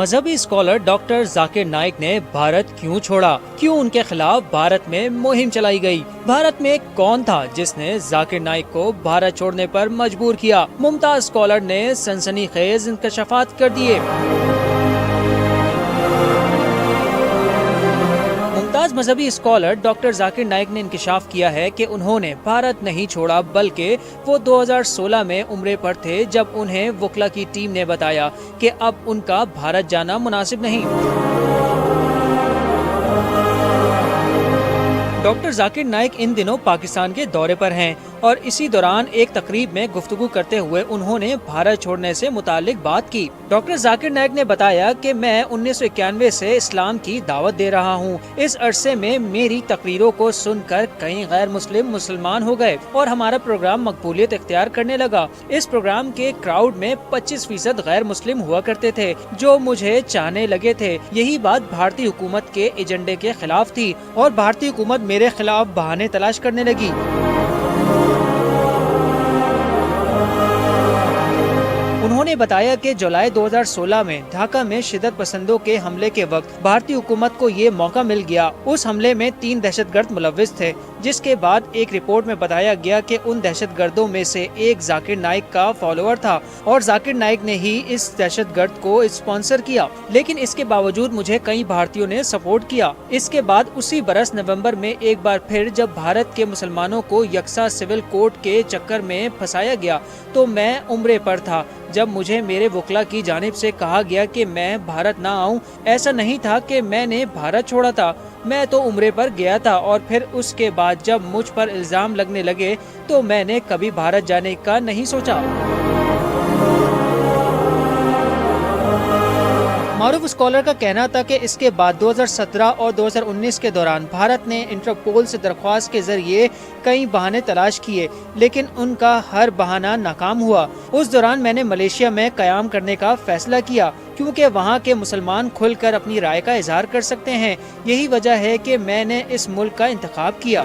مذہبی scholar doctor Zakir Naik نے بھارت کیوں چھوڑا؟ کیوں ان کے خلاف بھارت میں مہم چلائی گئی؟ بھارت میں کون تھا جس نے ذاکر نائک کو بھارت چھوڑنے پر مجبور کیا؟ ممتاز اسکالر نے سنسنی خیز انکشافات کر دیے۔ ممتاز مذہبی اسکالر ڈاکٹر ذاکر نائک نے انکشاف کیا ہے کہ انہوں نے بھارت نہیں چھوڑا، بلکہ وہ 2016 میں عمرے پر تھے جب انہیں وکلا کی ٹیم نے بتایا کہ اب ان کا بھارت جانا مناسب نہیں۔ ڈاکٹر ذاکر نائک ان دنوں پاکستان کے دورے پر ہیں اور اسی دوران ایک تقریب میں گفتگو کرتے ہوئے انہوں نے بھارت چھوڑنے سے متعلق بات کی۔ ڈاکٹر ذاکر نائک نے بتایا کہ میں 1991 سے اسلام کی دعوت دے رہا ہوں۔ اس عرصے میں میری تقریروں کو سن کر کئی غیر مسلم مسلمان ہو گئے اور ہمارا پروگرام مقبولیت اختیار کرنے لگا۔ اس پروگرام کے کراؤڈ میں 25% غیر مسلم ہوا کرتے تھے جو مجھے چاہنے لگے تھے۔ یہی بات بھارتی حکومت کے ایجنڈے کے خلاف تھی اور بھارتی حکومت میرے خلاف بہانے تلاش کرنے لگی۔ انہوں نے بتایا کہ جولائی 2016 میں ڈھاکہ میں شدت پسندوں کے حملے کے وقت بھارتی حکومت کو یہ موقع مل گیا۔ اس حملے میں 3 دہشت گرد ملوث تھے، جس کے بعد ایک رپورٹ میں بتایا گیا کہ ان دہشت گردوں میں سے ایک ذاکر نائک کا فالوور تھا اور ذاکر نائک نے ہی اس دہشت گرد کو اسپانسر کیا، لیکن اس کے باوجود مجھے کئی بھارتیوں نے سپورٹ کیا۔ اس کے بعد اسی برس نومبر میں ایک بار پھر جب بھارت کے مسلمانوں کو یکساں سول کوڈ کے چکر میں پھنسایا گیا تو میں عمرے پر تھا۔ جب مجھے میرے وکلا کی جانب سے کہا گیا کہ میں بھارت نہ آؤں، ایسا نہیں تھا کہ میں نے بھارت چھوڑا تھا، میں تو عمرے پر گیا تھا اور پھر اس کے بعد جب مجھ پر الزام لگنے لگے تو میں نے کبھی بھارت جانے کا نہیں سوچا۔ معروف اسکالر کا کہنا تھا کہ اس کے بعد 2017 اور 2019 کے دوران بھارت نے انٹرپول سے درخواست کے ذریعے کئی بہانے تلاش کیے، لیکن ان کا ہر بہانہ ناکام ہوا۔ اس دوران میں نے ملیشیا میں قیام کرنے کا فیصلہ کیا کیونکہ وہاں کے مسلمان کھل کر اپنی رائے کا اظہار کر سکتے ہیں۔ یہی وجہ ہے کہ میں نے اس ملک کا انتخاب کیا۔